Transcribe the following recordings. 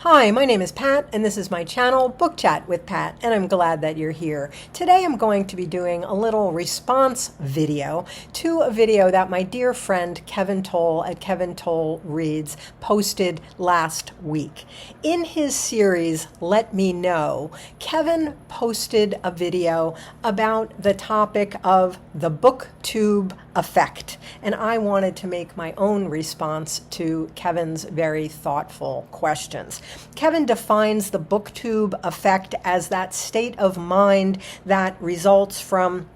Hi, my name is Pat, and this is my channel, Book Chat with Pat, and I'm glad that you're here. Today I'm going to be doing a little response video to a video that my dear friend Kevin Toll at Kevin Toll Reads posted last week. In his series, Let Me Know, Kevin posted a video about the topic of the BookTube effect, and I wanted to make my own response to Kevin's very thoughtful questions. Kevin defines the BookTube effect as that state of mind that results from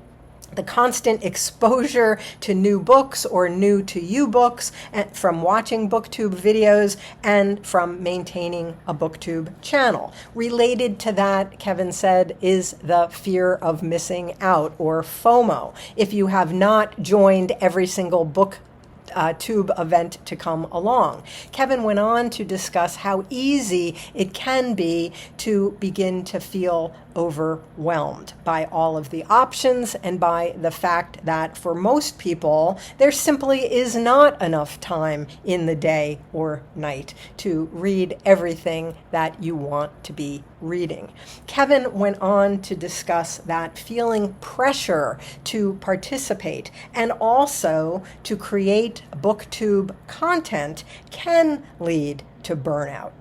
the constant exposure to new books or new to you books, and from watching BookTube videos and from maintaining a BookTube channel. Related to that, Kevin said, is the fear of missing out, or FOMO. If you have not joined every single BookTube event to come along. Kevin went on to discuss how easy it can be to begin to feel overwhelmed by all of the options and by the fact that for most people there simply is not enough time in the day or night to read everything that you want to be reading. Kevin went on to discuss that feeling pressure to participate and also to create BookTube content can lead to burnout,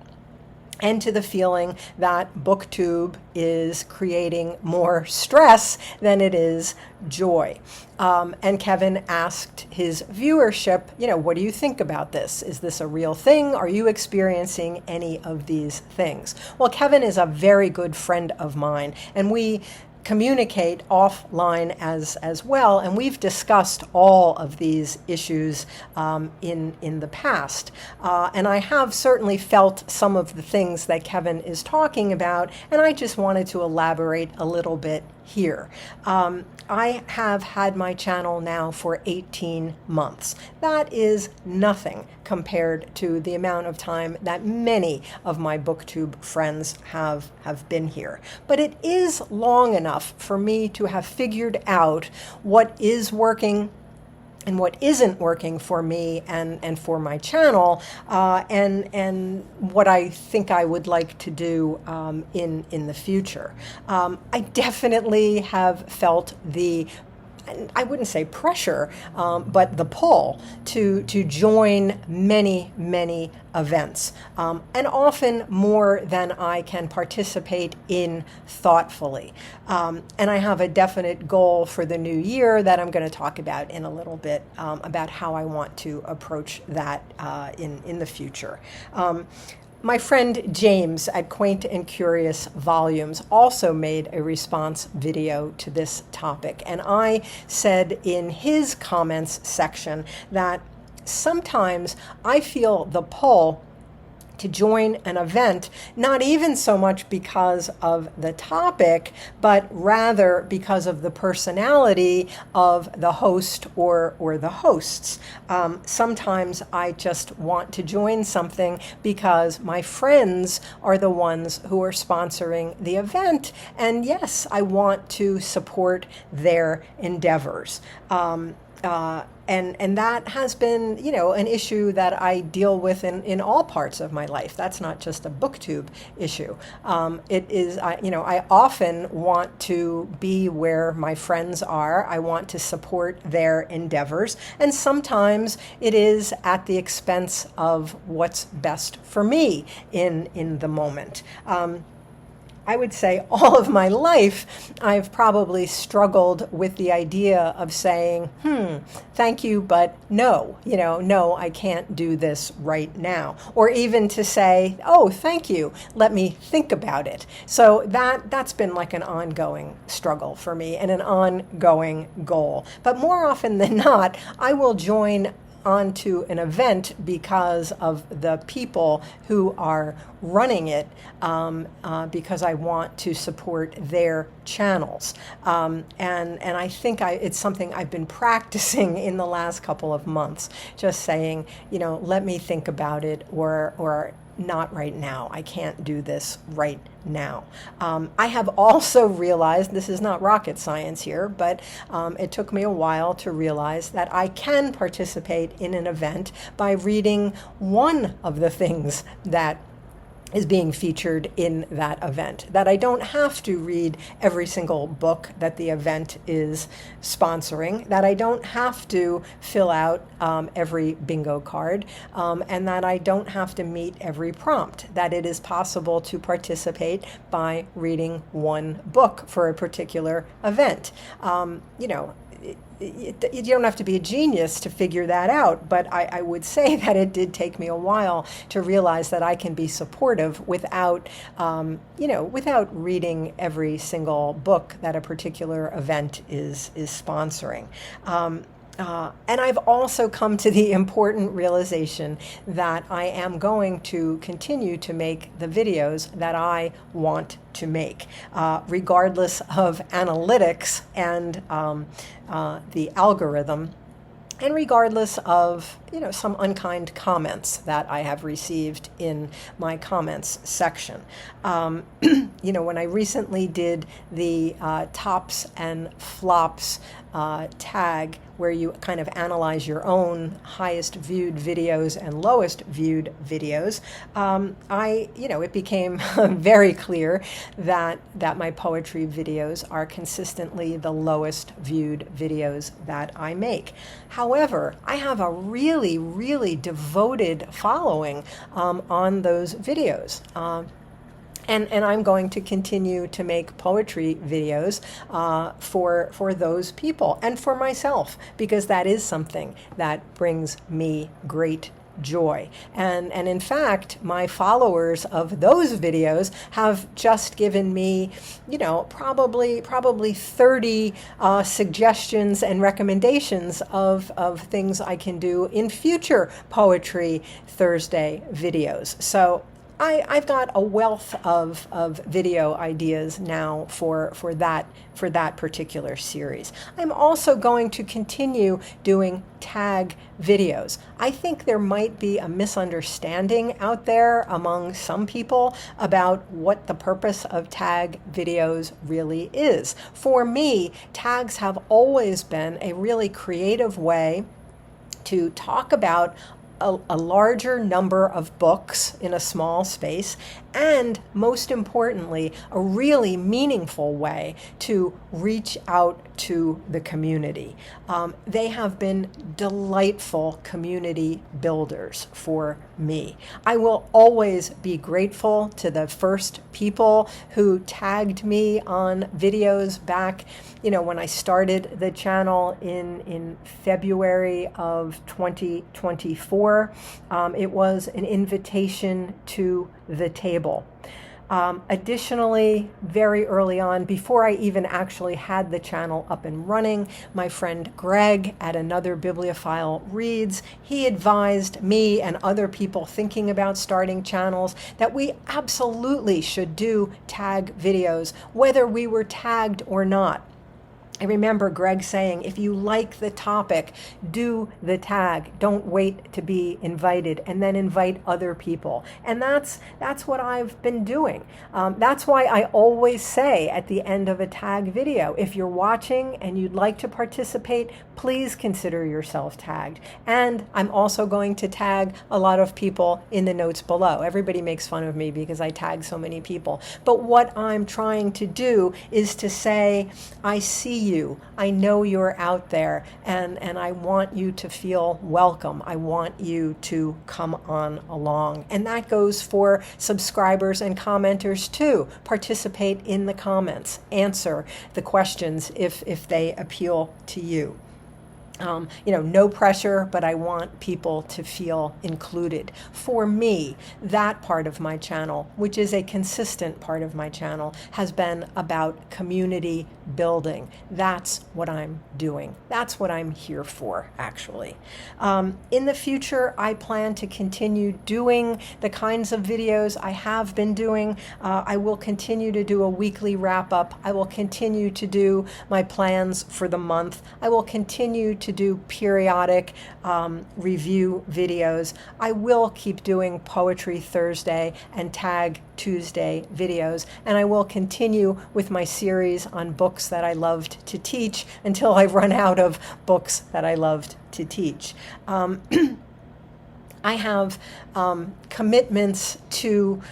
and to the feeling that BookTube is creating more stress than it is joy. And Kevin asked his viewership, what do you think about this? Is this a real thing? Are you experiencing any of these things? Well, Kevin is a very good friend of mine, and we communicate offline as well, and we've discussed all of these issues in the past. And I have certainly felt some of the things that Kevin is talking about, and I just wanted to elaborate a little bit here. I have had my channel now for 18 months. That is nothing compared to the amount of time that many of my BookTube friends have been here. But it is long enough for me to have figured out what is working and what isn't working for me and for my channel, and what I think I would like to do in the future. I definitely have felt I wouldn't say pressure, but the pull to join many events, and often more than I can participate in thoughtfully. And I have a definite goal for the new year that I'm going to talk about in a little bit, about how I want to approach that in the future. My friend James at Quaint and Curious Volumes also made a response video to this topic, and I said in his comments section that sometimes I feel the pull to join an event, not even so much because of the topic, but rather because of the personality of the host or the hosts. Sometimes I just want to join something because my friends are the ones who are sponsoring the event, and yes, I want to support their endeavors. And that has been, an issue that I deal with in all parts of my life. That's not just a BookTube issue. It is, I often want to be where my friends are. I want to support their endeavors. And sometimes it is at the expense of what's best for me in the moment. I would say all of my life, I've probably struggled with the idea of saying, thank you, but no, no, I can't do this right now. Or even to say, oh, thank you, let me think about it. So that's been like an ongoing struggle for me and an ongoing goal. But more often than not, I will join onto an event because of the people who are running it, because I want to support their channels. And I think it's something I've been practicing in the last couple of months, just saying, let me think about it, or not right now. I can't do this right now. I have also realized, this is not rocket science here, but it took me a while to realize that I can participate in an event by reading one of the things that is being featured in that event, that I don't have to read every single book that the event is sponsoring, that I don't have to fill out every bingo card, and that I don't have to meet every prompt, that it is possible to participate by reading one book for a particular event. You don't have to be a genius to figure that out, but I would say that it did take me a while to realize that I can be supportive without, without reading every single book that a particular event is sponsoring. And I've also come to the important realization that I am going to continue to make the videos that I want to make, regardless of analytics and the algorithm, and regardless of some unkind comments that I have received in my comments section. When I recently did the tops and flops tag, where you kind of analyze your own highest viewed videos and lowest viewed videos, it became very clear that my poetry videos are consistently the lowest viewed videos that I make. However, I have a really, really devoted following on those videos. And I'm going to continue to make poetry videos for those people and for myself, because that is something that brings me great joy. And in fact, my followers of those videos have just given me, probably 30 suggestions and recommendations of things I can do in future Poetry Thursday videos. So I've got a wealth of video ideas now for that particular series. I'm also going to continue doing tag videos. I think there might be a misunderstanding out there among some people about what the purpose of tag videos really is. For me, tags have always been a really creative way to talk about a larger number of books in a small space, and most importantly, a really meaningful way to reach out to the community. They have been delightful community builders for me. I will always be grateful to the first people who tagged me on videos back, when I started the channel in February of 2024. It was an invitation to the table. Additionally, very early on, before I even actually had the channel up and running, my friend Greg at Another Bibliophile Reads, he advised me and other people thinking about starting channels that we absolutely should do tag videos, whether we were tagged or not. I remember Greg saying, if you like the topic, do the tag. Don't wait to be invited, and then invite other people. And that's what I've been doing. That's why I always say at the end of a tag video, if you're watching and you'd like to participate, please consider yourself tagged. And I'm also going to tag a lot of people in the notes below. Everybody makes fun of me because I tag so many people. But what I'm trying to do is to say, I see you. I know you're out there, and I want you to feel welcome. I want you to come on along. And that goes for subscribers and commenters too. Participate in the comments. Answer the questions if they appeal to you. No pressure, but I want people to feel included. For me, that part of my channel, which is a consistent part of my channel, has been about community building. That's what I'm doing. That's what I'm here for, actually. In the future, I plan to continue doing the kinds of videos I have been doing. I will continue to do a weekly wrap-up. I will continue to do my plans for the month. I will continue to do periodic review videos. I will keep doing Poetry Thursday and Tag Tuesday videos, and I will continue with my series on books that I loved to teach until I run out of books that I loved to teach. I have commitments to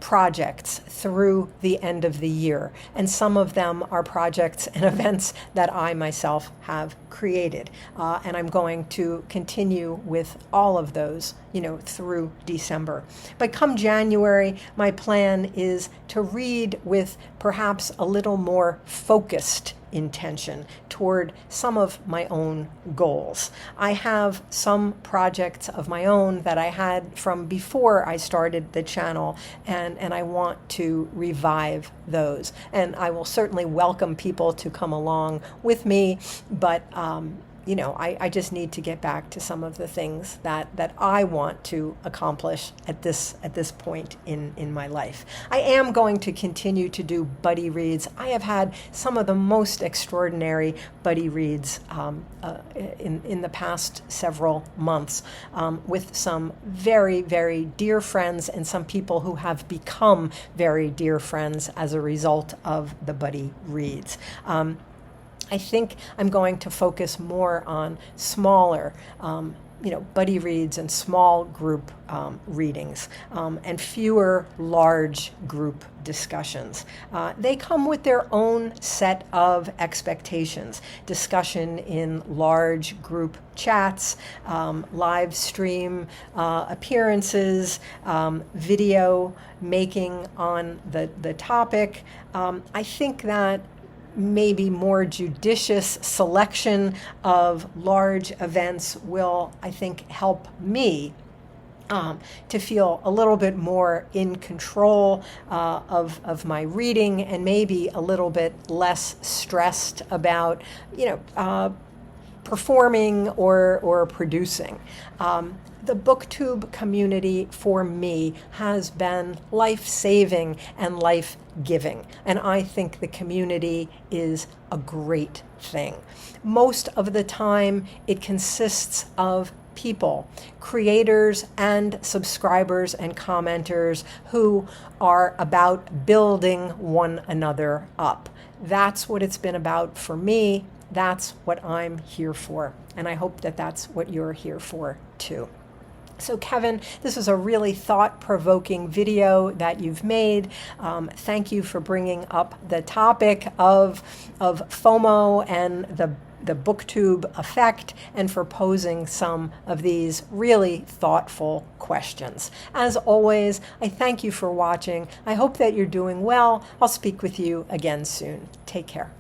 projects through the end of the year, and some of them are projects and events that I myself have created, and I'm going to continue with all of those, through December. But come January, my plan is to read with perhaps a little more focused intention toward some of my own goals. I have some projects of my own that I had from before I started the channel, and I want to revive those. And I will certainly welcome people to come along with me, but I just need to get back to some of the things that I want to accomplish at this point in my life. I am going to continue to do buddy reads. I have had some of the most extraordinary buddy reads in the past several months with some very, very dear friends and some people who have become very dear friends as a result of the buddy reads. I think I'm going to focus more on smaller, buddy reads and small group readings, and fewer large group discussions. They come with their own set of expectations. Discussion in large group chats, live stream appearances, video making on the topic. I think that maybe more judicious selection of large events will, I think, help me to feel a little bit more in control of my reading, and maybe a little bit less stressed about, performing or producing. The BookTube community for me has been life-saving and life-giving, and I think the community is a great thing. Most of the time, it consists of people, creators and subscribers and commenters who are about building one another up. That's what it's been about for me. That's what I'm here for, and I hope that that's what you're here for too. So Kevin, this is a really thought-provoking video that you've made. Thank you for bringing up the topic of FOMO and the BookTube effect, and for posing some of these really thoughtful questions. As always, I thank you for watching. I hope that you're doing well. I'll speak with you again soon. Take care.